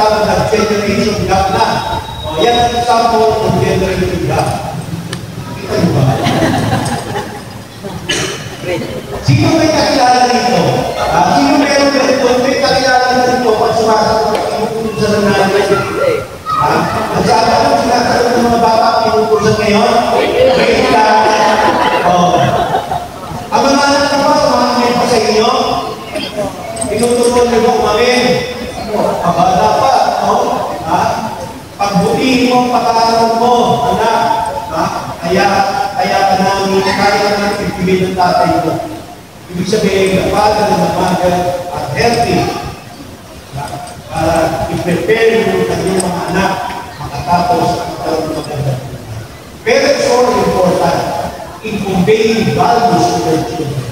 tinatawag na generation gap na. O, yan ang example ng generation gap. Kita mo ba? Sino may kakilala dito? Sino meron dito? May kakilala dito pag sumasok at inuutusan ng nanay dito eh. At sa akin, sinasakot ng mga bata at inuutusan ngayon? Wait lang. Ang mga anak na ba, sumakamit pa sa inyo? Inutusan niyo ba umamin? Kabata pa, no? Pagbutihin mo ang pag-aaral mo, anak. Kaya ka namin, kaya ka namin ibigay ng tatay mo. Ibig sabihin, the father and the mother are healthy. Para i-prepare yung kanyang mga anak makatapos ang magkaroon ng maganda. Parents are important in conveying values to their children.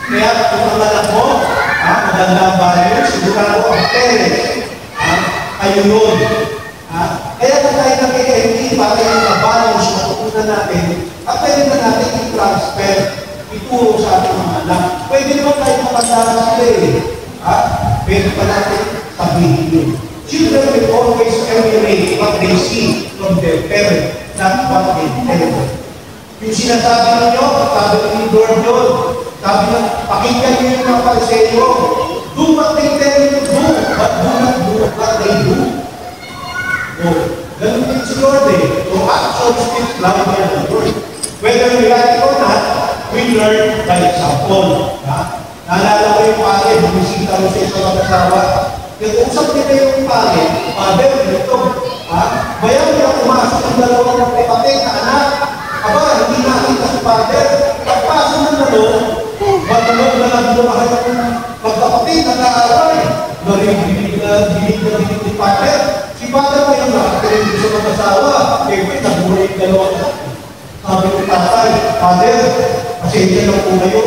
Kaya kung ang anak mo, magandang values, sigurado ang parents, kayo yun. Kaya kung tayo nakikita para yung mga values na tutunan natin, at pwede na natin i-transfer, ituro sa ating mga anak. Pwede naman tayo makasara sila eh. Pwede pa natin sabihin yun. Children will always emulate what they see from their parents, not what they tell. Yung sinasabi ninyo, sabi ng Lord yun, sabi ng pakinggan nyo yung mga pariseyo, do what they tell you to do, but do not do what they do. Ganun din si Lord eh. So action speaks louder than words. Whether we like it or not, we learn by example. Naalala ko yung pare, bumisita mo sa isang mag-asawa. Nag-usap nila yung pare, father, ito. Bayan niya pumasok ang dalawang kapatid na anak. Aba, hindi nakita si father. Pagpasok ng dalawang, matulog na naglumahan ng magkapatid na naaray. Narinig na ni father. Si father na yung nakatirin sa mag-asawa. Kaya nagmula yung dalawang anak. Sabi ko tatay, father, pasensya lang po kayo.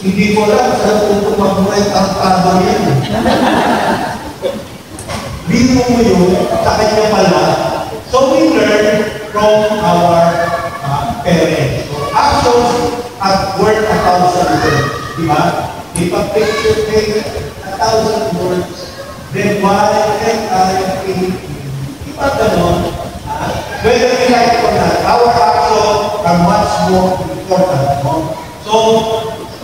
Hindi ko lang, saan po ito mag-mula yung tartado yan. Bino mo yun, sa kanya pala. So we learn from our parents. So actions at worth 1,000 words. Diba? If a picture takes 1,000 words, then why can't I think? Diba ganon? Whether we like it or not, our actions are much more important. No? So,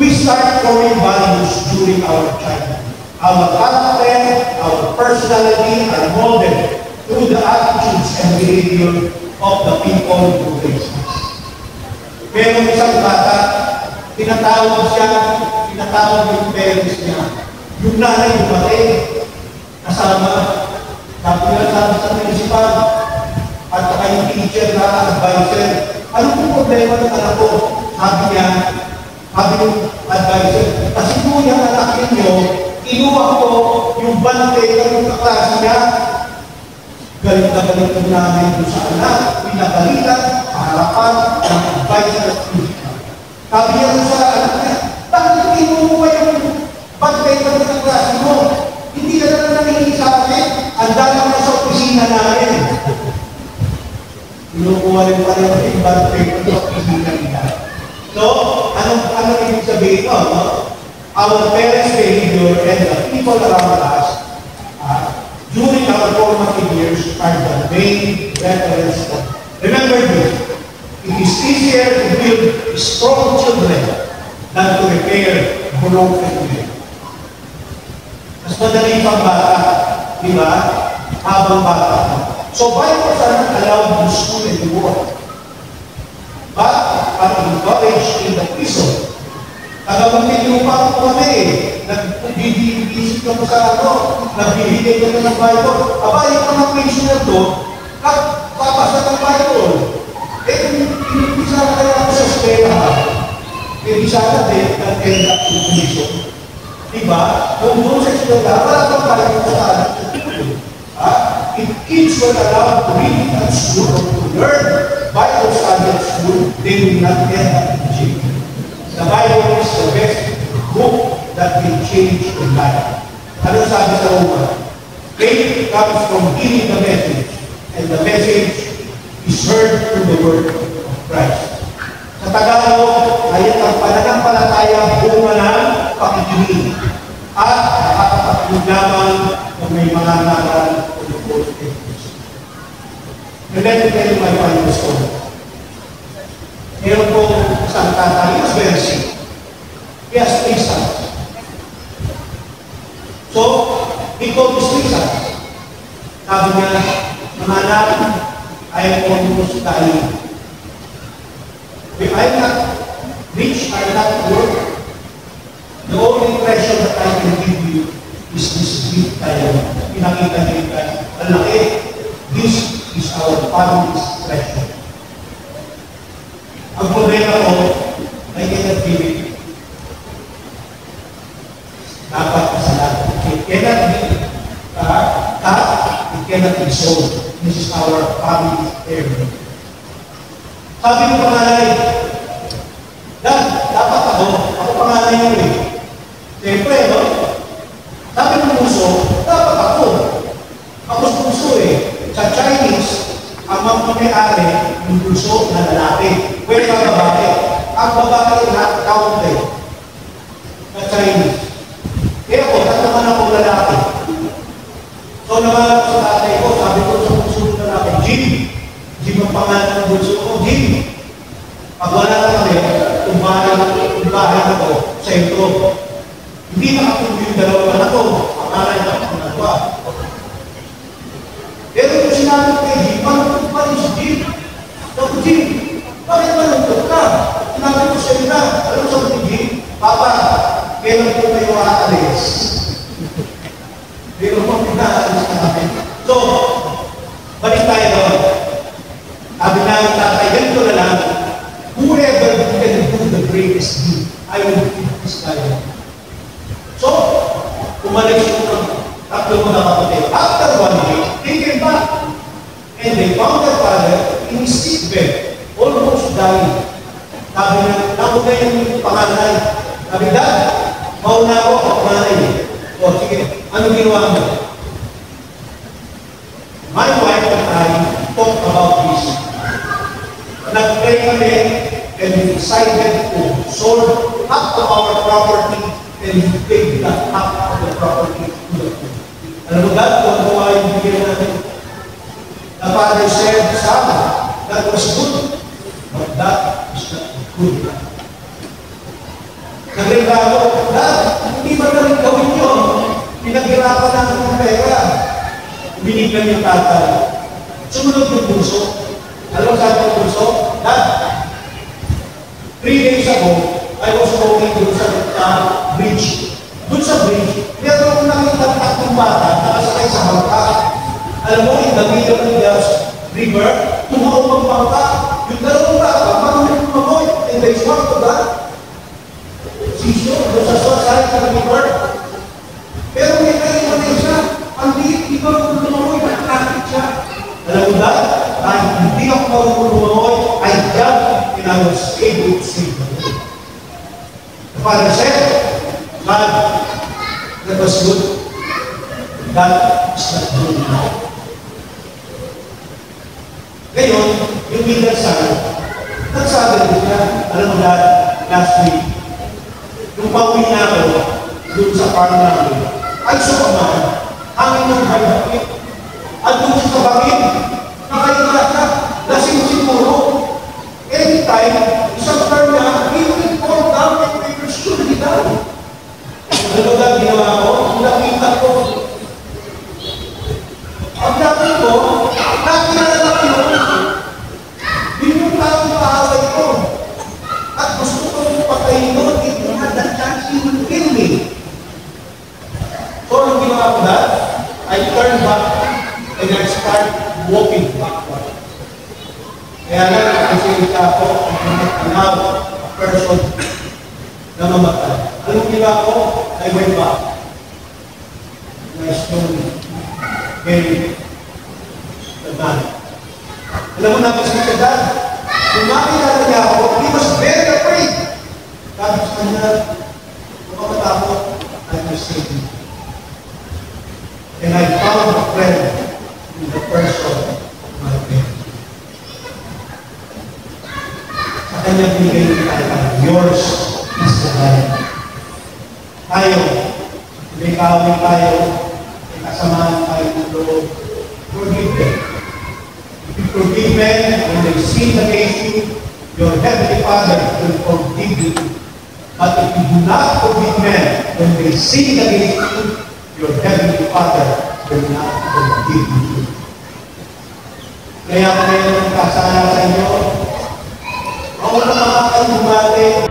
we start forming values during our childhood. Our character, our personality are molded through the attitudes and behavior of the people who raise us. Pero isang bata, tinatawag yung parents niya. Yung nanay yung pati, kasama, sabi sa municipal, at saka yung teacher na advisor. Ano po problema ng anak ko? Sabi ng advisor, kasi po yung anak ninyo, inuwa ko yung bante ng kaklase niya. Galit na galit ng namin doon sa anak, pinagalitan, harapan, ng advisor at teacher. Sabi niya sa anak niya, bakit inuwa yung bante ng kaklase mo? Hindi ka na nangyayari sa akin, ang dami na sa opisina namin. Inukuha rin pa rin yung bante ng opisina nila. So, anong ibig sabihin ko? No? Our parents' behavior and the people around us during our formative years are the main reference. Remember this, it is easier to build strong children than to repair broken men. Mas madali pang bata, di ba? Habang bata. So, Bibles are not allowed to school anymore. But are encouraged in the prison. Tagapagpili pa ako kami, nagbibisip ka mo sa nagbibigay ka ng Bible. Aba, yung mga prisoner to, papasa ng Bible. Hindi sana kaya ako sa eskwela. Hindi sana din nag-end up in prison. Diba? Kung doon sa eskwela, wala pang Bible sa anak. If kids were allowed to read at school or to learn Bible study at school, they will not end up in jail. The Bible is the best book that will change your life. Ano sabi sa Roma? Faith comes from hearing the message, and the message is heard through the word of Christ. Sa Tagalog, ayat ang pananampalataya bunga ng pakikinig at nakakapagod naman kung may mga naman And let me tell you my final story. Meron po isang tatay, he was very sick. He has 3 sons. So, he called his 3 sons. Sabi niya, mga anak, I am almost dying. If I am not rich, I am not poor, the only treasure that I can give you is this gift tayo. Pinakita niyo yan. Ang laki. This is our family's treasure. Ang problema ko, I cannot give it. Dapat kasalanan. It cannot be cut. It cannot be sold. This is our family heirloom. Sabi ko pangalay, Dad, dapat ako pangalay mo eh. Siyempre, no? Sabi ng puso, dapat ako. Ako sa puso eh. Sa Chinese, ang magpapayari yung puso na lalaki. Pwede ka babae. Ang babae na kaunti. Sa Chinese. Kaya ako, tataman ako lalaki. So naman ako sa tatay ko, sabi ko sa puso na lalaki, Jim. Jim ang pangalan ng puso ko, Jim. Pag wala na kami, tumbahan ako sa ito. Hindi nakatuloy yung dalawa na ito. Pangalan na ako na ito. Pero kung sinabi ko kay Jim, malungkot pa rin si Jim. Sabi ko, Jim, bakit malungkot ka? Sinabi ko sa iyo na, alam mo sabi ni Jim, Papa, kailan po kayo aalis? Pero kung pinaalis ka namin. So, balik tayo doon. Sabi na yung tatay, ganito na lang, whoever can do the greatest deed, I will give this guy. So, umalis yung tatlo mga kapatid. After 1 day, they came back. And they found their father in his sick bed, almost dying. Sabi na, nauna yung panganay. Sabi, Dad, mauna ako ang panganay. O, sige, ano ginawa mo? My wife and I talked about this. Nag-pray kami and we decided to sold half of our property and we paid that half of the property to the poor. Alam mo God, kung ano yung bigyan natin? The Father said, Son, that was good, but that is not good. Nagreklamo, Dad, hindi ba namin gawin yun? Pinaghirapan natin ng pera. Binigyan yung tatay. Sumunod yung puso. Alam mo sabi ng puso? Dad, 3 days ago, I was going doon sa bridge. Doon sa bridge, meron akong nakita ng tatlong bata nakasakay sa bangka. Alam mo, in the middle of the river, tumaong ang bangka. Yung dalawang bata, marunong tumamoy. And they swam to that. Sisyo, doon sa side ng river. Pero may kayo na siya. Ang liit, di ba kung tumamoy, nakakit siya. Alam mo ba? Kahit hindi ako marunong tumamoy, I jumped and I was able to save the world. The Father said, God, that was good. That is not good now. Ngayon, yung middle son, nagsabi ko niya, alam mo Dad, last week, nung pauwi na ako, doon sa farm namin, ay sumaman, hangin ng hagapit, at doon sa bakit, nakainga siya, lasing siguro, anytime, isang farm niya, he will fall down and may pursue me down. Ano ba ginawa ko? Nakita ko. Ang natin ko, nakilalak yun. Yun yung taong kaaway ko. At gusto ko yung patayin doon, it had that chance he will kill me. So, anong ginawa ko na? I turned back and I start walking backward. Kaya nga, kasi ako, now, a person na mamatay. Anong ginawa ko? I went back. And I slowly buried the man. Alam mo na kasi sa dad, kung makilala niya ako, he was very afraid. Sabi sa kanya, kung makatakot, I will save you. And I found a friend in the person of my parents. Sa kanya binigay ni tayo, yours is the life. Tayo, may kawin tayo, may kasamahan tayo ng loob. Forgive them. forgive men when they sin against you, your heavenly Father will forgive you. But if you do not forgive men when they sin against you, your heavenly Father will not forgive you. Kaya ngayon ang kasana sa inyo, huwag na makakang bumate